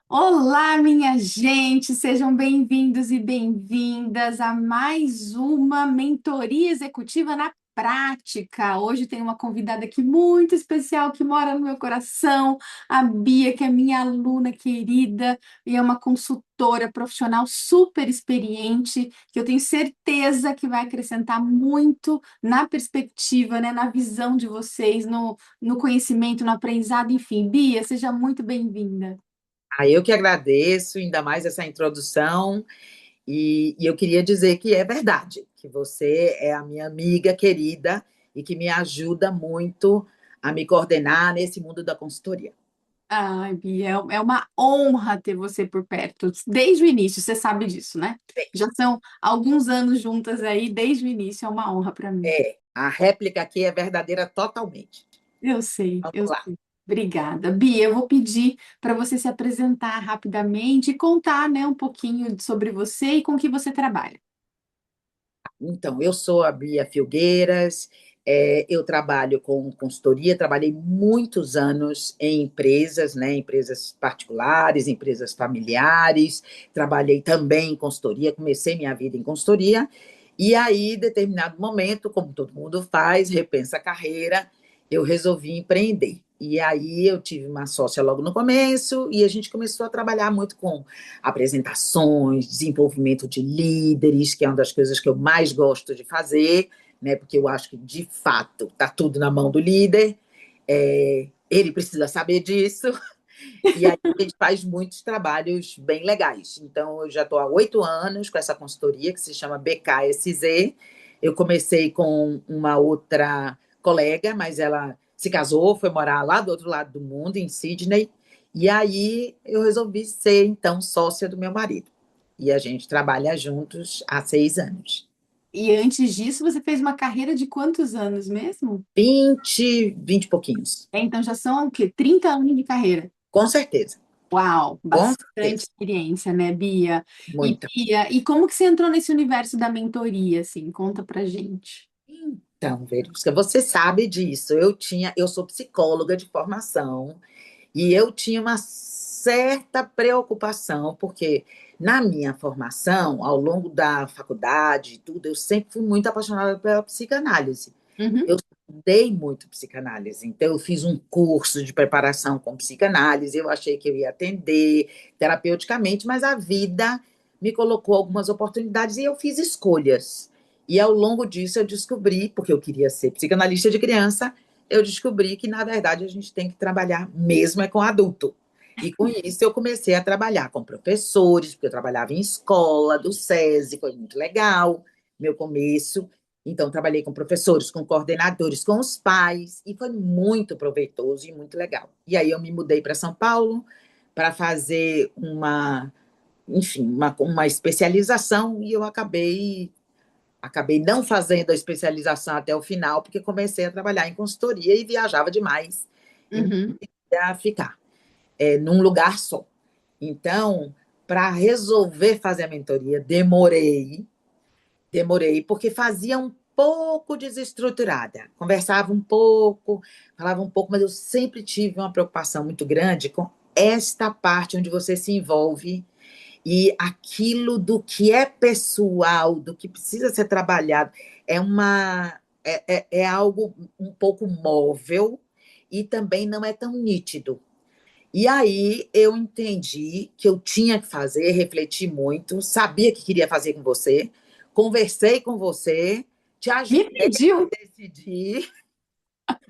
Olá, minha gente, sejam bem-vindos e bem-vindas a mais uma mentoria executiva na prática. Hoje tem uma convidada aqui muito especial que mora no meu coração, a Bia, que é minha aluna querida e é uma consultora profissional super experiente, que eu tenho certeza que vai acrescentar muito na perspectiva, né, na visão de vocês, no conhecimento, no aprendizado, enfim. Bia, seja muito bem-vinda. Eu que agradeço, ainda mais essa introdução, e eu queria dizer que é verdade, que você é a minha amiga querida e que me ajuda muito a me coordenar nesse mundo da consultoria. Ai, Bia, é uma honra ter você por perto, desde o início, você sabe disso, né? Já são alguns anos juntas aí, desde o início, é uma honra para mim. A réplica aqui é verdadeira totalmente. Eu sei, Vamos eu lá. sei. Obrigada. Bia, eu vou pedir para você se apresentar rapidamente e contar, né, um pouquinho sobre você e com que você trabalha. Então, eu sou a Bia Filgueiras, eu trabalho com consultoria, trabalhei muitos anos em empresas, né, empresas particulares, empresas familiares, trabalhei também em consultoria, comecei minha vida em consultoria, e aí, em determinado momento, como todo mundo faz, repensa a carreira, eu resolvi empreender. E aí eu tive uma sócia logo no começo e a gente começou a trabalhar muito com apresentações, desenvolvimento de líderes, que é uma das coisas que eu mais gosto de fazer, né? Porque eu acho que, de fato, está tudo na mão do líder. Ele precisa saber disso. E aí a gente faz muitos trabalhos bem legais. Então, eu já estou há 8 anos com essa consultoria que se chama BKSZ. Eu comecei com uma outra colega, mas ela se casou, foi morar lá do outro lado do mundo, em Sydney. E aí eu resolvi ser, então, sócia do meu marido. E a gente trabalha juntos há 6 anos. E antes disso, você fez uma carreira de quantos anos mesmo? 20 e pouquinhos. Então já são o quê? 30 anos de carreira. Com certeza. Uau, Com bastante certeza. experiência, né, Bia? E Muita. Bia, e como que você entrou nesse universo da mentoria, assim? Conta pra gente. Então, Verusca, você sabe disso. Eu sou psicóloga de formação e eu tinha uma certa preocupação, porque na minha formação, ao longo da faculdade e tudo, eu sempre fui muito apaixonada pela psicanálise. Uhum, Eu estudei muito psicanálise, então eu fiz um curso de preparação com psicanálise, eu achei que eu ia atender terapeuticamente, mas a vida me colocou algumas oportunidades e eu fiz escolhas. E ao longo disso eu descobri, porque eu queria ser psicanalista de criança, eu descobri que, na verdade, a gente tem que trabalhar mesmo é com adulto. E com isso eu comecei a trabalhar com professores, porque eu trabalhava em escola, do SESI, foi muito legal, meu começo. Então, trabalhei com professores, com coordenadores, com os pais, e foi muito proveitoso e muito legal. E aí eu me mudei para São Paulo para fazer enfim, uma especialização, e eu acabei não fazendo a especialização até o final, porque comecei a trabalhar em consultoria e viajava demais e não uhum. ia ficar num lugar só. Então, para resolver fazer a mentoria, demorei, porque fazia um pouco desestruturada. Conversava um pouco, falava um pouco, mas eu sempre tive uma preocupação muito grande com esta parte onde você se envolve e aquilo do que é pessoal, do que precisa ser trabalhado, é algo um pouco móvel e também não é tão nítido. E aí eu entendi que eu tinha que fazer, refleti muito, sabia que queria fazer com você, conversei com você, te Me ajudei a pediu. decidir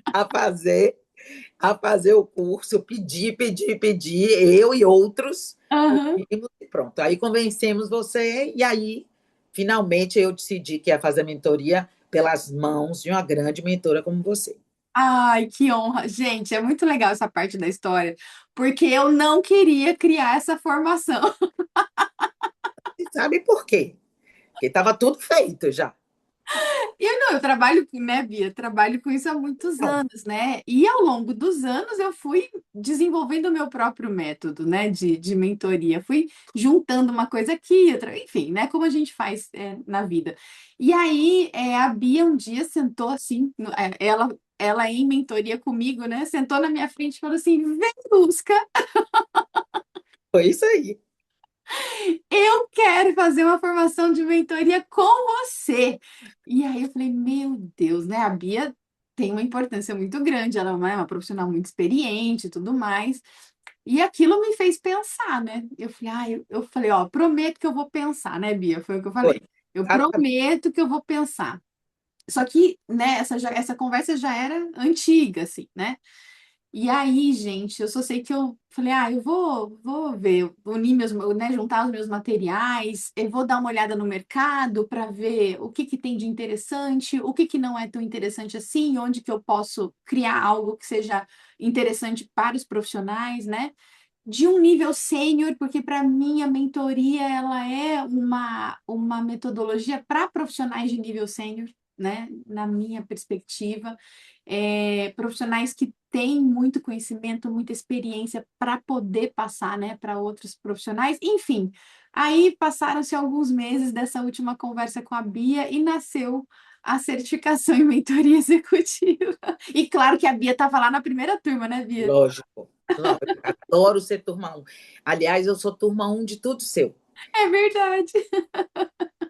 a fazer, a fazer o curso, pedi, eu e outros, Aham. ouvimos e pronto. Aí convencemos você, e aí finalmente eu decidi que ia fazer a mentoria pelas mãos de uma grande mentora como você. Ai, que honra. Gente, é muito legal essa parte da história, porque eu não queria criar essa formação. E sabe por quê? Porque estava tudo feito já. E eu não, eu trabalho, né, Bia? Trabalho com isso há muitos Então, anos, né? E ao longo dos anos eu fui desenvolvendo o meu próprio método, né, de mentoria. Fui juntando uma coisa aqui, outra, enfim, né, como a gente faz, na vida. E aí, a Bia um dia sentou assim, ela em mentoria comigo, né? Sentou na minha frente e falou assim: vem, busca. Foi isso aí. Eu quero fazer uma formação de mentoria com você. E aí eu falei, meu Deus, né? A Bia tem uma importância muito grande, ela é uma profissional muito experiente e tudo mais. E aquilo me fez pensar, né? Eu falei, eu falei, ó, prometo que eu vou pensar, né, Bia? Foi o que eu Foi. falei. Eu Exatamente. prometo que eu vou pensar. Só que, né, essa conversa já era antiga, assim, né? E aí, gente, eu só sei que eu falei, eu vou ver, unir meus, né, juntar os meus materiais, eu vou dar uma olhada no mercado para ver o que que tem de interessante, o que que não é tão interessante assim, onde que eu posso criar algo que seja interessante para os profissionais, né? De um nível sênior, porque para mim a mentoria ela é uma metodologia para profissionais de nível sênior, né? Na minha perspectiva, profissionais que têm muito conhecimento, muita experiência para poder passar, né, para outros profissionais. Enfim, aí passaram-se alguns meses dessa última conversa com a Bia e nasceu a certificação em mentoria executiva. E claro que a Bia estava lá na primeira turma, né, Bia? Lógico. Lógico. Adoro ser turma 1. Aliás, eu sou turma 1 de tudo seu. É verdade.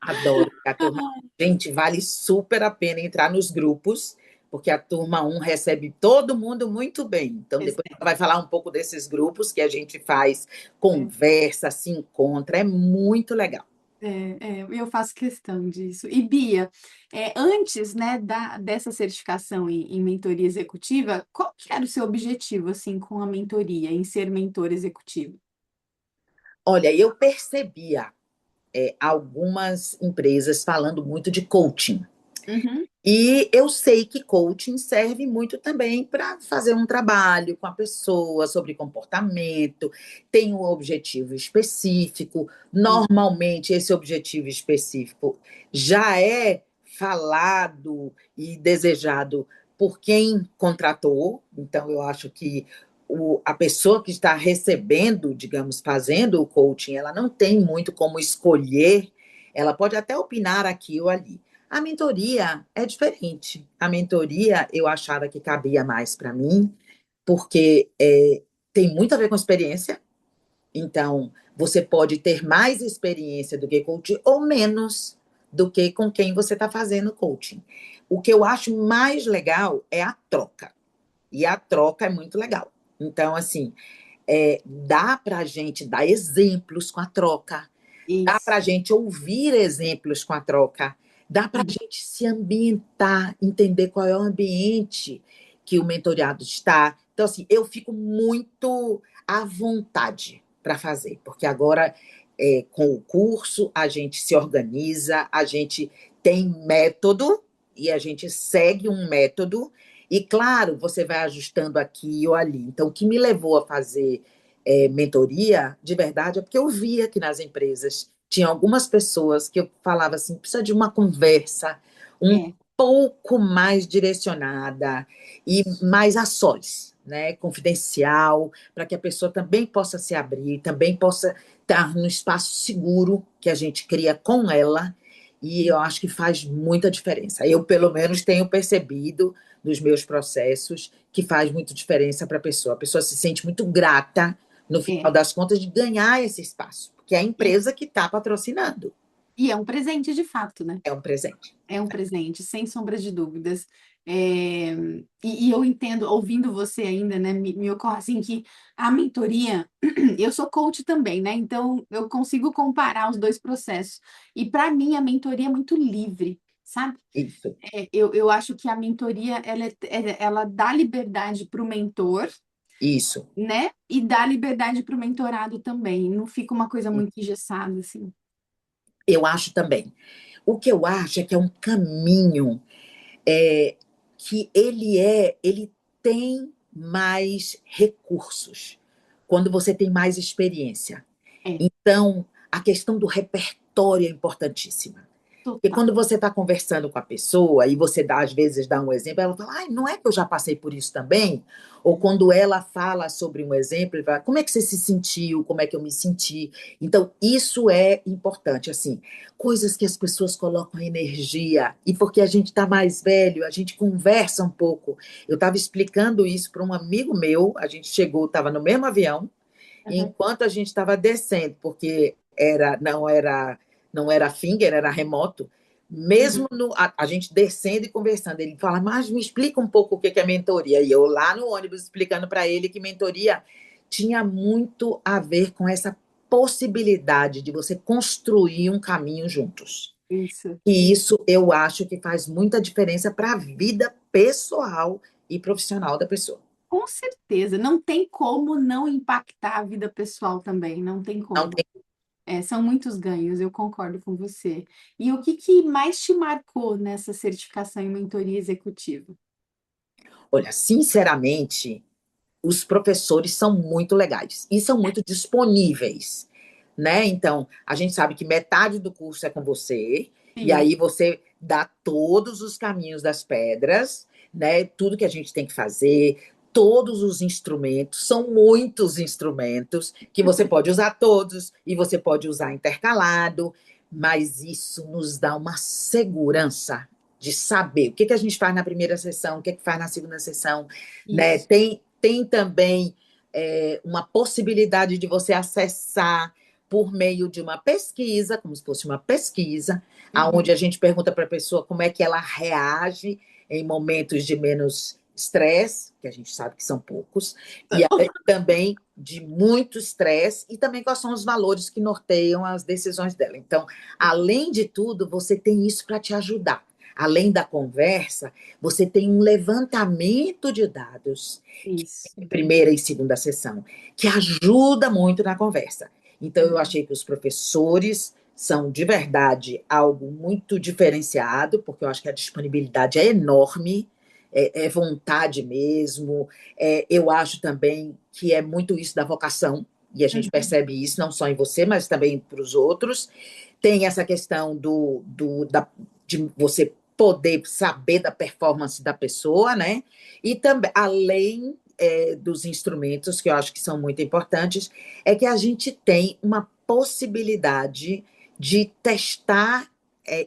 Adoro a turma 1. Gente, vale super a pena entrar nos grupos, porque a turma 1 recebe todo mundo muito bem. Então, depois Recebe, ela vai falar um pouco desses grupos que a gente faz, é, conversa, se encontra. É muito legal. eu faço questão disso. E Bia, antes, né, dessa certificação em mentoria executiva, qual que era o seu objetivo, assim, com a mentoria, em ser mentor executivo? Olha, eu percebia algumas empresas falando muito de coaching. Uhum, E eu sei que coaching serve muito também para fazer um trabalho com a pessoa sobre comportamento, tem um objetivo específico. sim, Normalmente, esse objetivo específico já é falado e desejado por quem contratou. Então, eu acho que a pessoa que está recebendo, digamos, fazendo o coaching, ela não tem muito como escolher, ela pode até opinar aqui ou ali. A mentoria é diferente. A mentoria eu achava que cabia mais para mim, porque tem muito a ver com experiência. Então, você pode ter mais experiência do que coaching ou menos do que com quem você está fazendo coaching. O que eu acho mais legal é a troca. E a troca é muito legal. Então, assim, dá para a gente dar exemplos com a troca, dá isso. para a gente ouvir exemplos com a troca, dá para a gente se ambientar, entender qual é o ambiente que o mentoriado está. Então, assim, eu fico muito à vontade para fazer, porque agora, com o curso, a gente se organiza, a gente tem método e a gente segue um método. E, claro, você vai ajustando aqui ou ali. Então, o que me levou a fazer mentoria, de verdade, é porque eu via que nas empresas tinha algumas pessoas que eu falava assim, precisa de uma conversa um É, pouco mais direcionada e mais a sós, né? Confidencial, para que a pessoa também possa se abrir, também possa estar no espaço seguro que a gente cria com ela. E eu acho que faz muita diferença. Eu, pelo menos, tenho percebido nos meus processos que faz muita diferença para a pessoa. A pessoa se sente muito grata no final é. das contas, de ganhar esse espaço, porque é a E, empresa que está patrocinando. e é um presente de fato, né? É um presente. É um presente, sem sombra de dúvidas. É, e eu entendo, ouvindo você ainda, né, me ocorre assim que a mentoria, eu sou coach também, né? Então eu consigo comparar os dois processos. E para mim a mentoria é muito livre, sabe? Isso, Eu acho que a mentoria ela dá liberdade para o mentor, isso. né? E dá liberdade para o mentorado também. Não fica uma coisa muito engessada, assim. Eu acho também. O que eu acho é que é um caminho é, que ele tem mais recursos quando você tem mais experiência. É, Então, a questão do repertório é importantíssima. Porque total. quando você está conversando com a pessoa e você dá, às vezes dá um exemplo, ela fala, ai, não é que eu já passei por isso também? Ou quando ela fala sobre um exemplo, ele fala, como é que você se sentiu? Como é que eu me senti? Então, isso é importante, assim, coisas que as pessoas colocam energia, e porque a gente está mais velho, a gente conversa um pouco. Eu estava explicando isso para um amigo meu, a gente chegou, estava no mesmo avião, Aham, enquanto a gente estava descendo, porque não era finger, era remoto, uhum. mesmo a gente descendo e conversando, ele fala, mas me explica um pouco o que é mentoria. E eu lá no ônibus explicando para ele que mentoria tinha muito a ver com essa possibilidade de você construir um caminho juntos. Isso, E isso. isso eu acho que faz muita diferença para a vida pessoal e profissional da pessoa. Com certeza, não tem como não impactar a vida pessoal também, não tem Não como. tem, É, são muitos ganhos, eu concordo com você. E o que que mais te marcou nessa certificação em mentoria executiva? olha, sinceramente, os professores são muito legais e são muito disponíveis, né? Então, a gente sabe que metade do curso é com você, e Sim. aí você dá todos os caminhos das pedras, né? Tudo que a gente tem que fazer, todos os instrumentos, são muitos instrumentos que você pode usar todos e você pode usar intercalado, mas isso nos dá uma segurança de saber o que a gente faz na primeira sessão, o que faz na segunda sessão, né? Isso. Tem também uma possibilidade de você acessar por meio de uma pesquisa, como se fosse uma pesquisa, Uhum. aonde a gente pergunta para a pessoa como é que ela reage em momentos de menos estresse, que a gente sabe que são poucos, e aí também de muito estresse, e também quais são os valores que norteiam as decisões dela. Então, além de tudo, você tem isso para te ajudar. Além da conversa, você tem um levantamento de dados, Isso. primeira e segunda sessão, que ajuda muito na conversa. Então, eu Uhum. achei que os professores são, de verdade, algo muito diferenciado, porque eu acho que a disponibilidade é enorme, é vontade mesmo. Eu acho também que é muito isso da vocação, e a gente Uhum. percebe isso não só em você, mas também para os outros. Tem essa questão de você poder saber da performance da pessoa, né? E também, além dos instrumentos, que eu acho que são muito importantes, é que a gente tem uma possibilidade de testar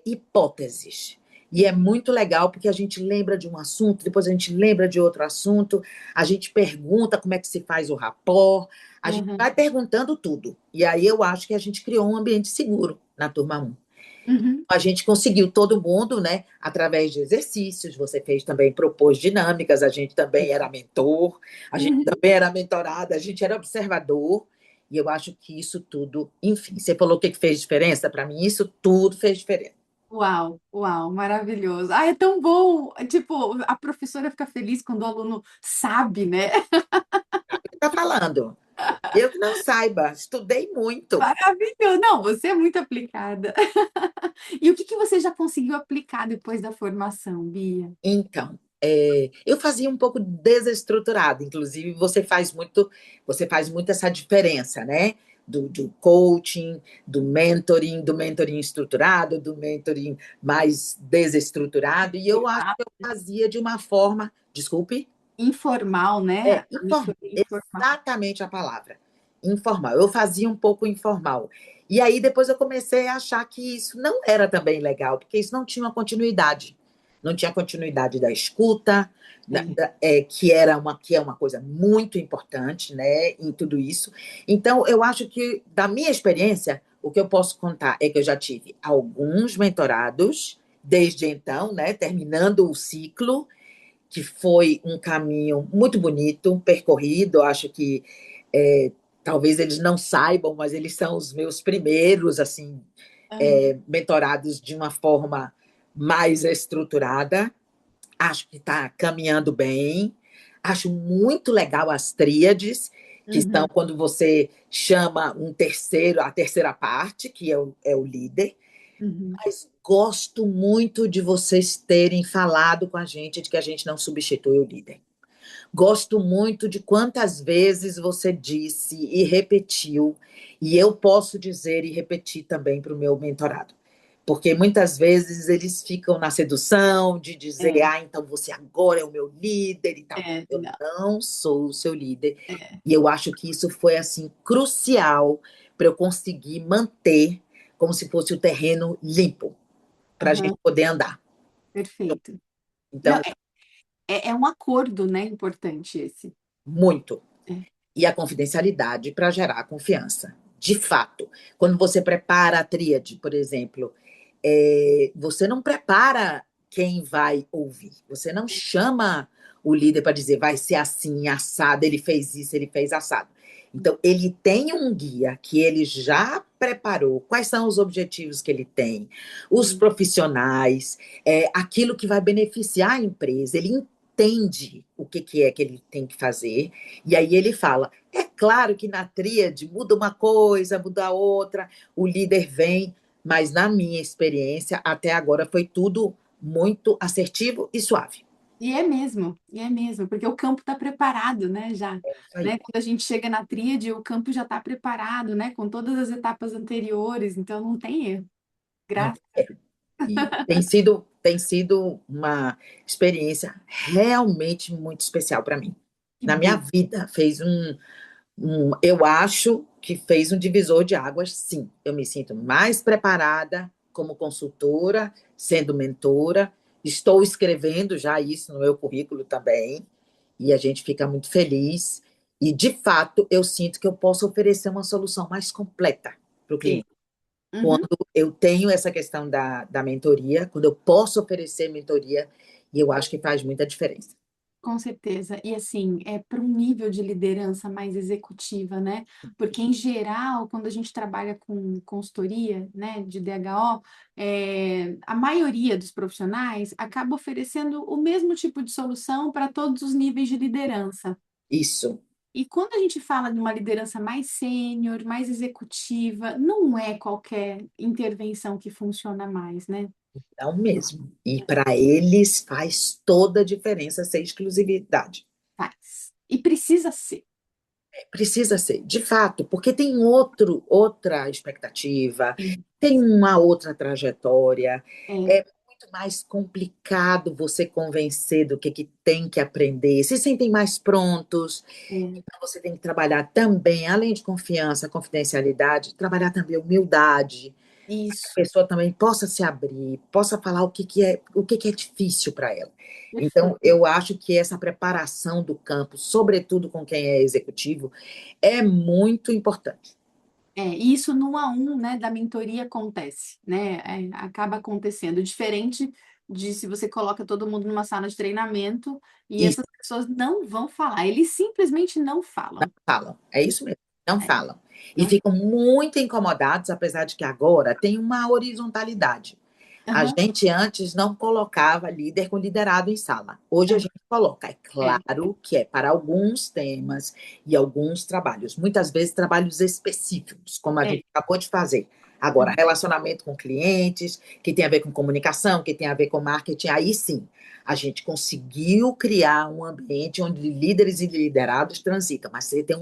hipóteses. E é muito legal porque a gente lembra de um assunto, depois a gente lembra de outro assunto, a gente pergunta como é que se faz o rapport, a gente Uhum. vai perguntando tudo. E aí eu acho que a gente criou um ambiente seguro na turma 1. Uhum. A gente conseguiu todo mundo, né? Através de exercícios, você fez também, propôs dinâmicas, a gente também era mentor, a gente Uhum. também era mentorada, a gente era observador, e eu acho que isso tudo, enfim, você falou o que fez diferença? Para mim, isso tudo fez diferença. Uau, uau, maravilhoso. Ah, é tão bom. Tipo, a professora fica feliz quando o aluno sabe, né? Está falando. Eu que não saiba, estudei muito. Maravilhoso. Não, você é muito aplicada. E o que que você já conseguiu aplicar depois da formação, Bia? Então, eu fazia um pouco desestruturado, inclusive você faz muito essa diferença, né? Do coaching, do mentoring estruturado, do mentoring mais desestruturado, e eu acho que eu fazia de uma forma, desculpe, Informal, né? Informal. exatamente a palavra, informal. Eu fazia um pouco informal. E aí depois eu comecei a achar que isso não era também legal, porque isso não tinha uma continuidade. Não tinha continuidade da escuta, É. que é uma coisa muito importante, né, em tudo isso. Então, eu acho que, da minha experiência, o que eu posso contar é que eu já tive alguns mentorados, desde então, né, terminando o ciclo, que foi um caminho muito bonito, percorrido. Acho que talvez eles não saibam, mas eles são os meus primeiros, assim, Aham. mentorados de uma forma mais estruturada. Acho que está caminhando bem. Acho muito legal as tríades, que são Uhum. quando você chama um terceiro, a terceira parte, que é o líder. Uhum. Mas gosto muito de vocês terem falado com a gente de que a gente não substitui o líder. Gosto muito de quantas vezes você disse e repetiu, e eu posso dizer e repetir também para o meu mentorado. Porque muitas vezes eles ficam na sedução de dizer, É, então você agora é o meu líder e tal. Eu não, não sou o seu líder. é. E eu acho que isso foi assim crucial para eu conseguir manter como se fosse o terreno limpo, para a gente Aham, poder andar. perfeito. Não, Então, é um acordo, né? Importante esse. muito. É. e a confidencialidade para gerar confiança. De fato, quando você prepara a tríade, por exemplo, você não prepara quem vai ouvir. Você não chama o líder para dizer vai ser assim, assado, ele fez isso, ele fez assado. Então, ele tem um guia que ele já preparou, quais são os objetivos que ele tem, os profissionais, aquilo que vai beneficiar a empresa. Ele entende o que é que ele tem que fazer, e aí ele fala: é claro que na tríade muda uma coisa, muda a outra, o líder vem, mas na minha experiência, até agora foi tudo muito assertivo e suave. E é mesmo, porque o campo está preparado, né, já, Isso aí. né? Quando a gente chega na tríade, o campo já está preparado, né, com todas as etapas anteriores, então não tem erro. Não, Graças. e tem sido uma experiência realmente muito especial para mim. Que Na minha bom. vida, eu acho que fez um divisor de águas, sim. Eu me sinto mais preparada como consultora, sendo mentora. Estou escrevendo já isso no meu currículo também, e a gente fica muito feliz. E, de fato, eu sinto que eu posso oferecer uma solução mais completa para o Sim. cliente. Uhum. Quando eu tenho essa questão da mentoria, quando eu posso oferecer mentoria, e eu acho que faz muita diferença. Com certeza. E assim, é para um nível de liderança mais executiva, né? Porque, em geral, quando a gente trabalha com consultoria, né, de DHO, a maioria dos profissionais acaba oferecendo o mesmo tipo de solução para todos os níveis de liderança. Isso. E quando a gente fala de uma liderança mais sênior, mais executiva, não é qualquer intervenção que funciona mais, né? Não mesmo. E para eles faz toda a diferença ser exclusividade. Faz. E precisa ser. Precisa ser, de fato, porque tem outra expectativa, Sim. tem uma outra trajetória. É, É muito mais complicado você convencer do que tem que aprender. Se sentem mais prontos. é, Então, você tem que trabalhar também, além de confiança, confidencialidade, trabalhar também humildade. A isso. pessoa também possa se abrir, possa falar o que é difícil para ela. Então, Perfeito. eu acho que essa preparação do campo, sobretudo com quem é executivo, é muito importante. E isso no 1 a 1, né, da mentoria acontece, né? Acaba acontecendo. Diferente de se você coloca todo mundo numa sala de treinamento e E essas pessoas não vão falar, eles simplesmente não não falam. falam, é isso mesmo, não É, falam. E não. ficam muito incomodados, apesar de que agora tem uma horizontalidade. A Aham, gente antes não colocava líder com liderado em sala. Hoje a é, gente coloca. É é. claro que é para alguns temas e alguns trabalhos. Muitas vezes trabalhos específicos, como a É. gente acabou de fazer. Agora, relacionamento com clientes, que tem a ver com comunicação, que tem a ver com marketing, aí sim, a gente conseguiu criar um ambiente onde líderes e liderados transitam, mas você tem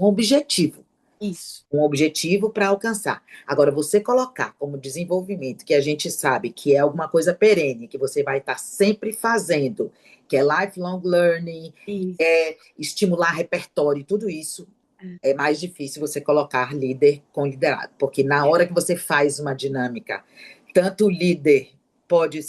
Isso. um objetivo para alcançar. Agora, você colocar como desenvolvimento, que a gente sabe que é alguma coisa perene, que você vai estar sempre fazendo, que é lifelong learning, Isso. é estimular repertório, tudo isso, é mais difícil você colocar líder com liderado, porque na É, hora que você faz uma dinâmica, tanto o líder pode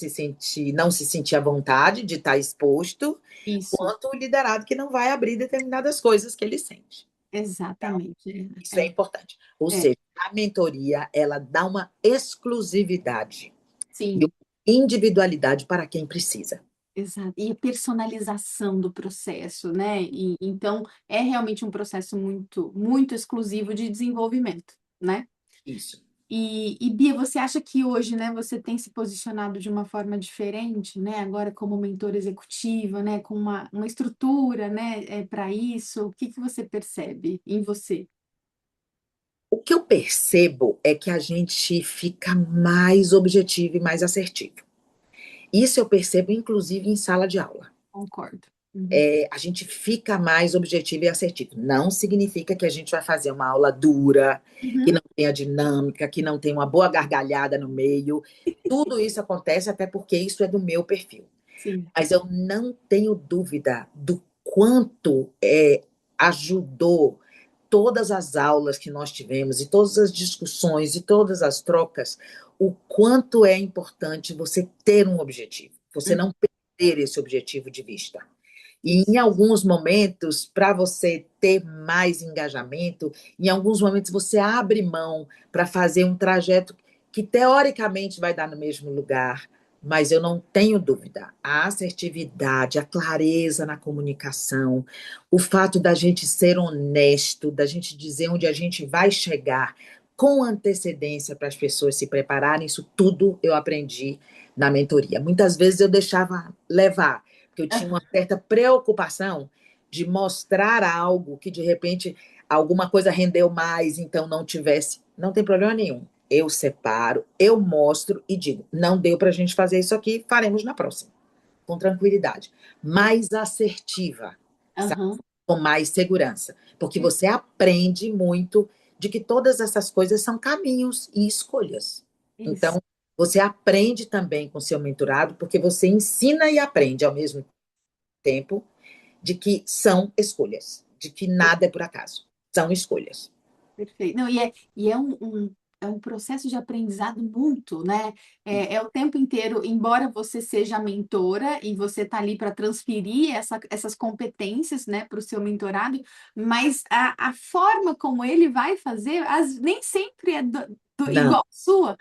não se sentir à vontade de estar exposto, isso. quanto o liderado que não vai abrir determinadas coisas que ele sente. Exatamente. Isso é importante. Ou É. seja, a mentoria, ela dá uma exclusividade e uma Sim. individualidade para quem precisa. Exato. E a personalização do processo, né? E, então, é realmente um processo muito, muito exclusivo de desenvolvimento, né? Isso. E Bia, você acha que hoje, né, você tem se posicionado de uma forma diferente, né? Agora como mentora executiva, né, com uma estrutura, né, para isso? O que que você percebe em você? O que eu percebo é que a gente fica mais objetivo e mais assertivo. Isso eu percebo, inclusive, em sala de aula. Concordo. Uhum. A gente fica mais objetivo e assertivo. Não significa que a gente vai fazer uma aula dura, que Uhum. não tenha dinâmica, que não tenha uma boa gargalhada no meio. Tudo isso acontece até porque isso é do meu perfil. Sim. Mas eu não tenho dúvida do quanto ajudou todas as aulas que nós tivemos, e todas as discussões, e todas as trocas, o quanto é importante você ter um objetivo, você Uhum. não perder esse objetivo de vista. E em Isso. alguns momentos, para você ter mais engajamento, em alguns momentos você abre mão para fazer um trajeto que teoricamente vai dar no mesmo lugar, mas eu não tenho dúvida. A assertividade, a clareza na comunicação, o fato da gente ser honesto, da gente dizer onde a gente vai chegar com antecedência para as pessoas se prepararem, isso tudo eu aprendi na mentoria. Muitas vezes eu deixava levar, porque eu tinha uma certa preocupação de mostrar algo que de repente alguma coisa rendeu mais, então não tivesse. Não tem problema nenhum. Eu separo, eu mostro e digo: não deu para a gente fazer isso aqui, faremos na próxima, com tranquilidade. Mais assertiva, sabe? Aham. Com mais segurança, porque você aprende muito de que todas essas coisas são caminhos e escolhas. Isso. Então, você aprende também com seu mentorado, porque você ensina e aprende ao mesmo tempo de que são escolhas, de que nada é por acaso, são escolhas. Perfeito. Não, e é é um processo de aprendizado mútuo, né? É o tempo inteiro, embora você seja mentora e você está ali para transferir essas competências, né, para o seu mentorado, mas a forma como ele vai fazer nem sempre é Não, igual a sua.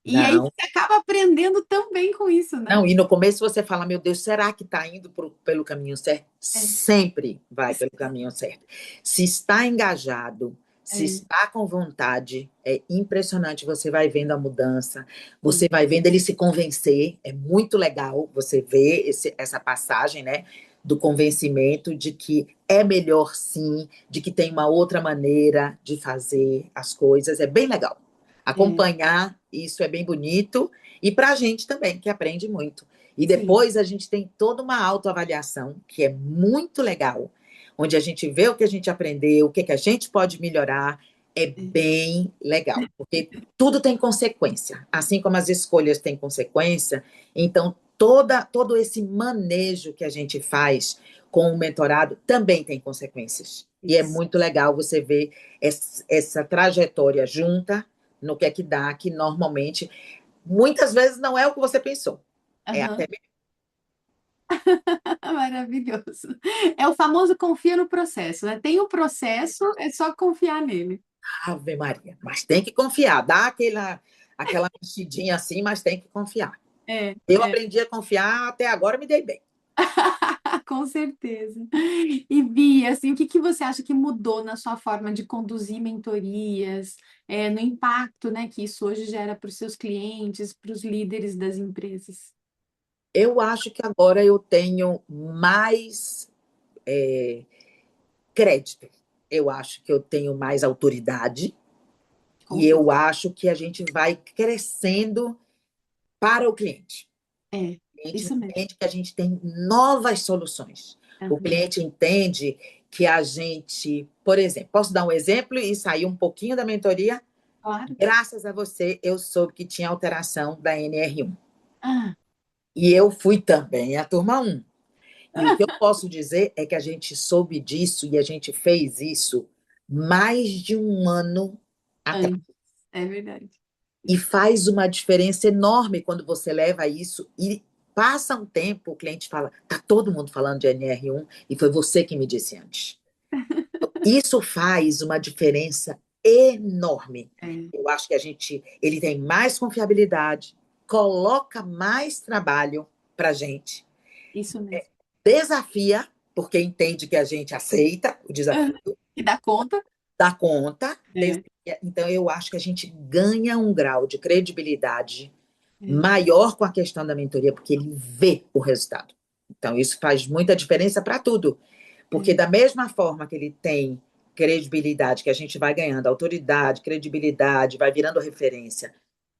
E aí não, você acaba aprendendo também com isso, né? não. E no começo você fala: meu Deus, será que está indo pelo caminho certo? É, Sempre vai pelo caminho certo. Se está engajado, se é, está com vontade, é impressionante. Você vai vendo a mudança, você sim, vai vendo ele se convencer. É muito legal você ver essa passagem, né? Do convencimento de que é melhor sim, de que tem uma outra maneira de fazer as coisas. É bem legal. é, Acompanhar isso é bem bonito e para a gente também, que aprende muito. E sim, depois a gente tem toda uma autoavaliação, que é muito legal, onde a gente vê o que a gente aprendeu, o que, que a gente pode melhorar. É é, bem legal, porque tudo tem consequência. Assim como as escolhas têm consequência, então todo esse manejo que a gente faz com o mentorado também tem consequências. E é isso. muito legal você ver essa trajetória junta no que é que dá, que normalmente muitas vezes não é o que você pensou. É Aham. até Maravilhoso. É o famoso confia no processo, né? Tem o processo, é só confiar nele. Ave Maria. Mas tem que confiar, dá aquela mexidinha assim, mas tem que confiar. É, Eu é, aprendi a confiar, até agora me dei bem. com certeza. E Bia, assim, o que que você acha que mudou na sua forma de conduzir mentorias, no impacto, né, que isso hoje gera para os seus clientes, para os líderes das empresas? Eu acho que agora eu tenho mais crédito. Eu acho que eu tenho mais autoridade Com e certeza. eu acho que a gente vai crescendo para o cliente. É, O cliente isso mesmo. entende que a gente tem novas soluções. O Aham, cliente entende que a gente, por exemplo, posso dar um exemplo e sair um pouquinho da mentoria? claro. Graças a você, eu soube que tinha alteração da NR1. Ah, E eu fui também a turma 1. E o que eu posso dizer é que a gente soube disso e a gente fez isso mais de um ano atrás. antes, é verdade. E faz uma diferença enorme quando você leva isso e passa um tempo, o cliente fala: tá todo mundo falando de NR1 e foi você que me disse antes. Isso faz uma diferença enorme. É, Eu acho que ele tem mais confiabilidade, coloca mais trabalho para gente, isso mesmo. desafia, porque entende que a gente aceita o Ah, desafio, e dá conta? dá conta. É, Então, eu acho que a gente ganha um grau de credibilidade é, maior com a questão da mentoria, porque ele vê o resultado. Então, isso faz muita diferença para tudo. Porque, é, da mesma forma que ele tem credibilidade, que a gente vai ganhando autoridade, credibilidade, vai virando referência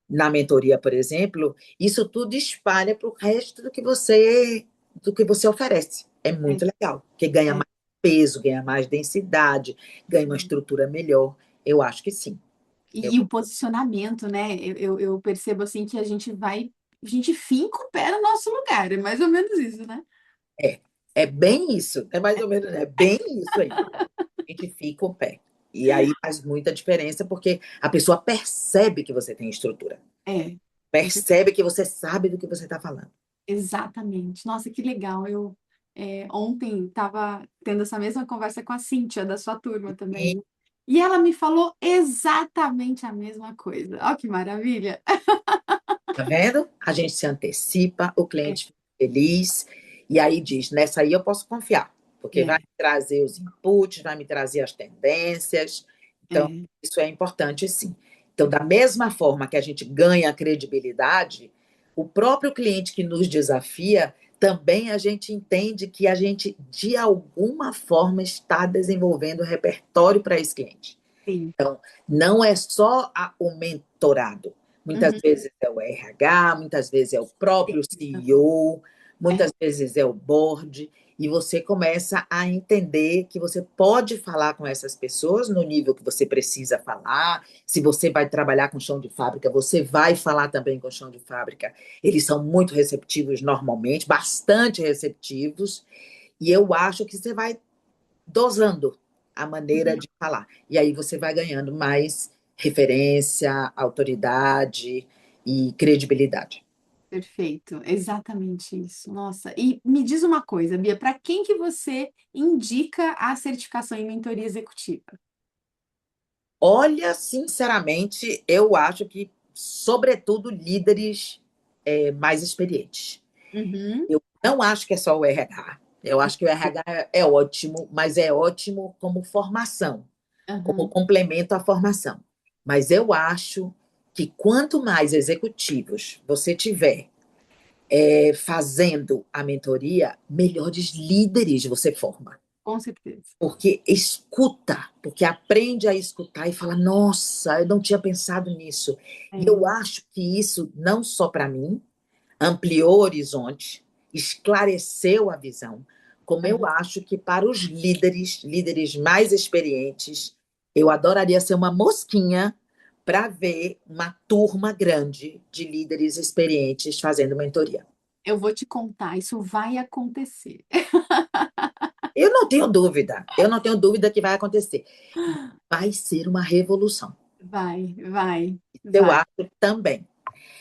na mentoria, por exemplo, isso tudo espalha para o resto do que você oferece. É é, muito legal, porque ganha é. mais peso, ganha mais densidade, ganha uma estrutura melhor. Eu acho que sim. Eu, E o posicionamento, né? Eu percebo assim que a gente finca o pé no nosso lugar, é mais ou menos isso, né? é, é bem isso, é mais ou menos, é bem isso aí. A gente fica o pé. E aí faz muita diferença, porque a pessoa percebe que você tem estrutura, É, com certeza. percebe que você sabe do que você está falando. Exatamente. Nossa, que legal. Ontem estava tendo essa mesma conversa com a Cíntia, da sua turma também, né? E ela me falou exatamente a mesma coisa. Olha que maravilha! Tá vendo? A gente se antecipa, o É, cliente fica feliz, e aí diz, nessa aí eu posso confiar, porque vai é, me trazer os inputs, vai me trazer as tendências. Então, é. isso é importante, sim. Então, da mesma forma que a gente ganha credibilidade, o próprio cliente que nos desafia, também a gente entende que a gente, de alguma forma, está desenvolvendo repertório para esse cliente. Sim. Não é só o mentorado. Muitas Uhum. vezes é o RH, muitas vezes é o próprio CEO, É, muitas vezes é o board, e você começa a entender que você pode falar com essas pessoas no nível que você precisa falar. Se você vai trabalhar com chão de fábrica, você vai falar também com chão de fábrica. Eles são muito receptivos normalmente, bastante receptivos, e eu acho que você vai dosando a maneira uhum. de falar. E aí você vai ganhando mais referência, autoridade e credibilidade. Perfeito, exatamente isso. Nossa, e me diz uma coisa, Bia, para quem que você indica a certificação em mentoria executiva? Olha, sinceramente, eu acho que, sobretudo, líderes mais experientes. Uhum, Eu não acho que é só o RH. Eu acho que o RH é ótimo, mas é ótimo como formação, como uhum. complemento à formação. Mas eu acho que quanto mais executivos você tiver fazendo a mentoria, melhores líderes você forma. Com certeza. Porque escuta, porque aprende a escutar e fala: nossa, eu não tinha pensado nisso. E É. eu acho que isso, não só para mim, ampliou o horizonte, esclareceu a visão, como eu Uhum. acho que para os líderes, líderes mais experientes, eu adoraria ser uma mosquinha para ver uma turma grande de líderes experientes fazendo mentoria. Eu vou te contar, isso vai acontecer. Eu não tenho dúvida que vai acontecer. Vai ser uma revolução. Vai, vai, Eu vai. acho também.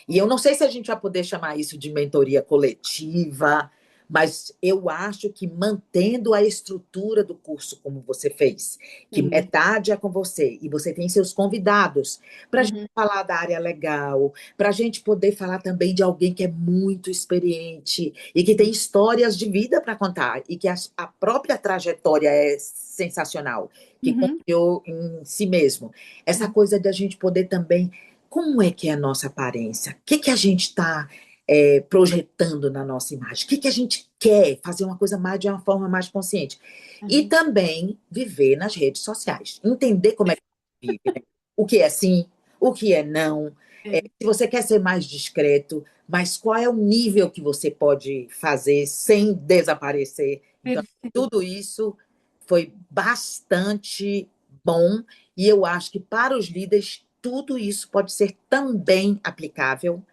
E eu não sei se a gente vai poder chamar isso de mentoria coletiva, mas eu acho que mantendo a estrutura do curso como você fez, que Sim. metade é com você e você tem seus convidados para a gente Uhum, falar da área legal, para a gente poder falar também de alguém que é muito experiente e que tem histórias de vida para contar e que a própria trajetória é sensacional, que uhum, confiou em si mesmo. Essa uhum. coisa de a gente poder também como é que é a nossa aparência? O que, que a gente está projetando na nossa imagem? O que, que a gente quer fazer uma coisa mais de uma forma mais consciente? E Uhum. também viver nas redes sociais. Entender como é que a gente vive, né? O que é sim, o que é não. É, Se você quer ser mais discreto, mas qual é o nível que você pode fazer sem desaparecer? Então, perfeito. tudo isso foi bastante bom e eu acho que para os líderes tudo isso pode ser também aplicável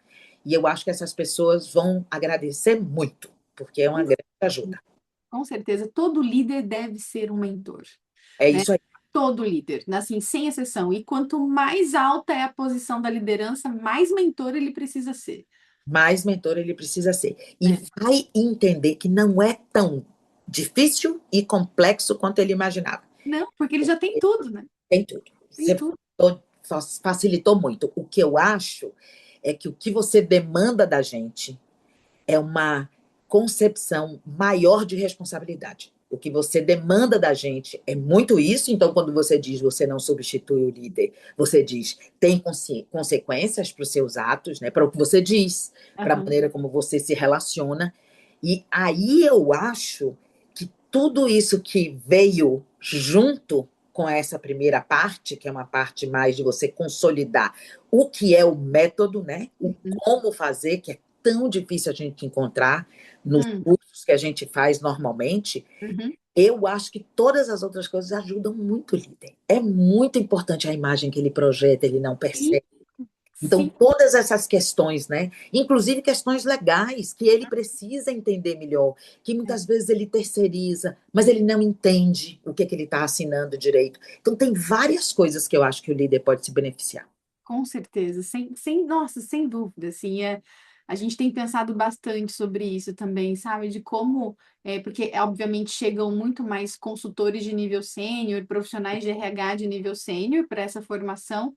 e eu acho que essas pessoas vão agradecer muito, porque é uma grande ajuda. Com certeza, todo líder deve ser um mentor, É né? isso aí. Todo líder, assim, sem exceção. E quanto mais alta é a posição da liderança, mais mentor ele precisa ser. Mais mentor ele precisa ser. E É. vai entender que não é tão difícil e complexo quanto ele imaginava. Não, porque ele já tem tudo, né? Tem tudo. Tem Você tudo. facilitou muito. O que eu acho é que o que você demanda da gente é uma concepção maior de responsabilidade. O que você demanda da gente é muito isso. Então, quando você diz você não substitui o líder, você diz tem consequências para os seus atos, né? Para o que você diz, para a Aham. maneira como você se relaciona. E aí eu acho que tudo isso que veio junto com essa primeira parte, que é uma parte mais de você consolidar o que é o método, né? O Uhum. como fazer, que é tão difícil a gente encontrar nos Hum, cursos que a gente faz normalmente, uhum. eu acho que todas as outras coisas ajudam muito o líder. É muito importante a imagem que ele projeta, ele não Sim, percebe. Então, sim. todas essas questões, né? Inclusive questões legais, que ele precisa entender melhor, que muitas vezes ele terceiriza, mas ele não entende o que, que ele está assinando direito. Então, tem várias coisas que eu acho que o líder pode se beneficiar. Com certeza, nossa, sem dúvida, assim, A gente tem pensado bastante sobre isso também, sabe? De como, porque obviamente chegam muito mais consultores de nível sênior, profissionais de RH de nível sênior para essa formação,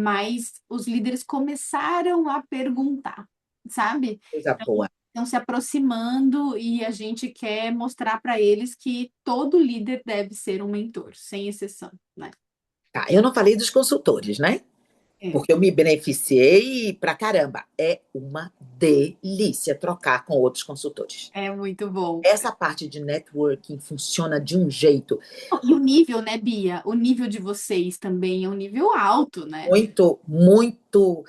mas os líderes começaram a perguntar, sabe? Coisa boa. Estão se aproximando e a gente quer mostrar para eles que todo líder deve ser um mentor, sem exceção, né? Tá, eu não falei dos consultores, né? É, Porque eu me beneficiei pra caramba. É uma delícia trocar com outros consultores. é muito bom. Essa parte de networking funciona de um jeito E o nível, né, Bia? O nível de vocês também é um nível alto, né? muito, muito.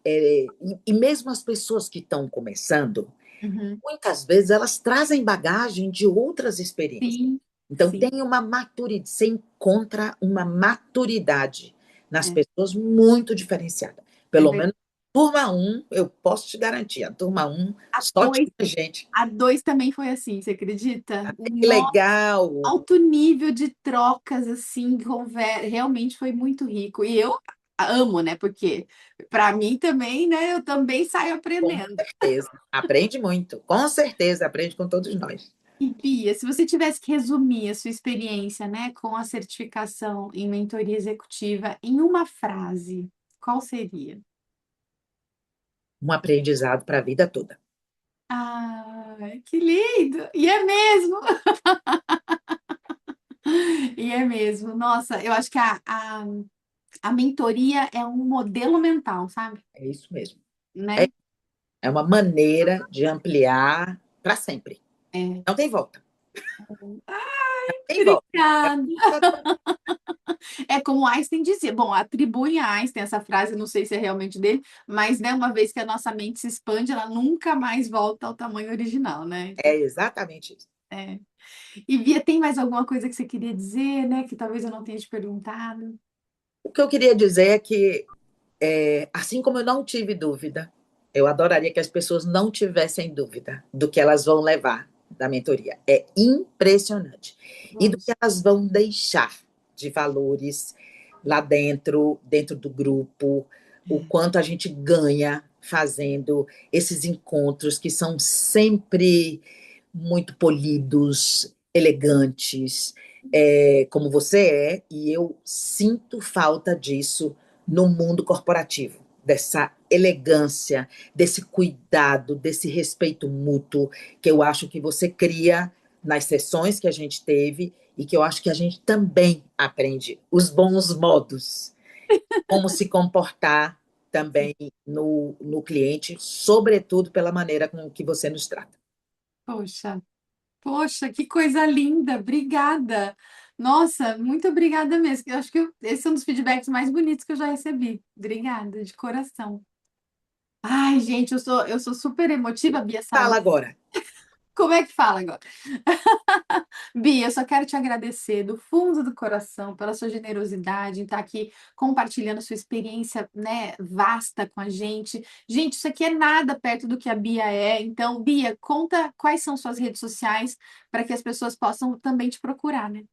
E mesmo as pessoas que estão começando, Uhum. muitas vezes elas trazem bagagem de outras experiências. Sim, Então, sim. tem uma maturidade, você encontra uma maturidade nas É, pessoas muito diferenciada. é Pelo verdade. menos, turma um eu posso te garantir, a turma um A só tinha 2, gente. a 2 também foi assim, você acredita? Que legal! Alto nível de trocas, assim, realmente foi muito rico. E eu amo, né? Porque para mim também, né? Eu também saio Com aprendendo. certeza. Aprende muito, com certeza, aprende com todos nós. E Bia, se você tivesse que resumir a sua experiência, né, com a certificação em mentoria executiva em uma frase, qual seria? Um aprendizado para a vida toda. Ah, que lindo! E é mesmo! E é mesmo. Nossa, eu acho que a mentoria é um modelo mental, sabe? É isso mesmo. É, Né? é uma maneira de ampliar para sempre. É. Não tem volta. Tem volta. É Obrigada. É como Einstein dizia. Bom, atribuem a Einstein essa frase, não sei se é realmente dele, mas né, uma vez que a nossa mente se expande, ela nunca mais volta ao tamanho original, né? Então, exatamente isso. é. E Bia, tem mais alguma coisa que você queria dizer, né? Que talvez eu não tenha te perguntado? O que eu queria dizer é que, assim como eu não tive dúvida, eu adoraria que as pessoas não tivessem dúvida do que elas vão levar da mentoria. É impressionante. E do que Poxa. elas vão deixar de valores lá dentro, dentro do grupo, o quanto a gente ganha fazendo esses encontros que são sempre muito polidos, elegantes, como você e eu sinto falta disso no mundo corporativo, dessa elegância, desse cuidado, desse respeito mútuo que eu acho que você cria nas sessões que a gente teve e que eu acho que a gente também aprende os bons modos, como se comportar também no cliente, sobretudo pela maneira com que você nos trata. Poxa. Poxa, que coisa linda! Obrigada. Nossa, muito obrigada mesmo. Eu acho que esse é um dos feedbacks mais bonitos que eu já recebi. Obrigada, de coração. Ai, gente, eu sou super emotiva, Bia, Fala sabe? agora. Como é que fala agora? Bia, eu só quero te agradecer do fundo do coração pela sua generosidade em estar aqui compartilhando sua experiência, né, vasta com a gente. Gente, isso aqui é nada perto do que a Bia é. Então, Bia, conta quais são suas redes sociais para que as pessoas possam também te procurar, né?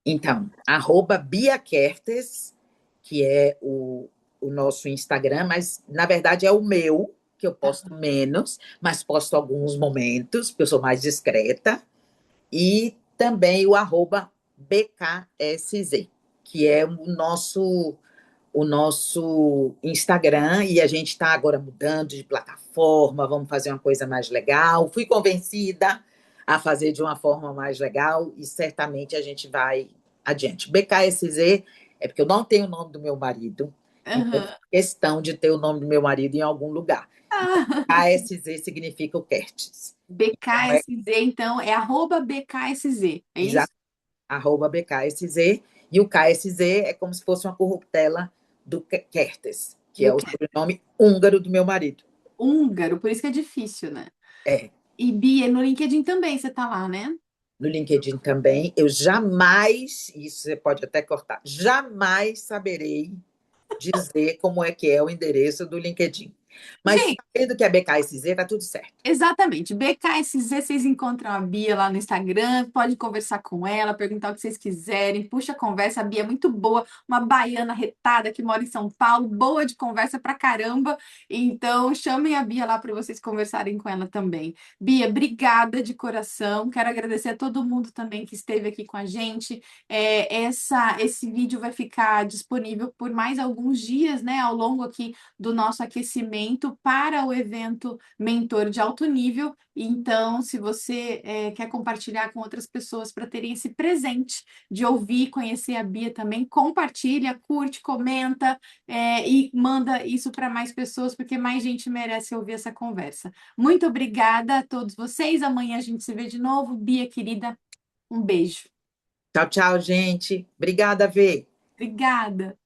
Então, arroba Bia Kertes, que é o nosso Instagram, mas na verdade é o meu, que eu posto menos, mas posto alguns momentos, porque eu sou mais discreta, e também o arroba BKSZ, que é o nosso Instagram, e a gente está agora mudando de plataforma, vamos fazer uma coisa mais legal. Fui convencida a fazer de uma forma mais legal e certamente a gente vai adiante. BKSZ é porque eu não tenho o nome do meu marido, então eu Aham. faço questão de ter o nome do meu marido em algum lugar. Então, Ah, KSZ significa o Kertes. Então, BKSZ, então, é arroba BKSZ, é isso? arroba BKSZ, e o KSZ é como se fosse uma corruptela do Kertes, que é Do o que? sobrenome húngaro do meu marido. Húngaro, por isso que é difícil, né? É, E Bia, no LinkedIn também você tá lá, né? no LinkedIn também. Eu jamais, isso você pode até cortar, jamais saberei dizer como é que é o endereço do LinkedIn. Mas sabendo que é BKSZ, tá tudo certo. Exatamente. BKSZ, vocês encontram a Bia lá no Instagram, pode conversar com ela, perguntar o que vocês quiserem, puxa a conversa. A Bia é muito boa, uma baiana retada que mora em São Paulo, boa de conversa pra caramba. Então, chamem a Bia lá para vocês conversarem com ela também. Bia, obrigada de coração. Quero agradecer a todo mundo também que esteve aqui com a gente. Esse vídeo vai ficar disponível por mais alguns dias, né, ao longo aqui do nosso aquecimento para o evento Mentor de Alto Nível. Então, se você quer compartilhar com outras pessoas para terem esse presente de ouvir, conhecer a Bia também, compartilha, curte, comenta e manda isso para mais pessoas, porque mais gente merece ouvir essa conversa. Muito obrigada a todos vocês. Amanhã a gente se vê de novo. Bia, querida, um beijo. Tchau, tchau, gente. Obrigada, Vê. Obrigada.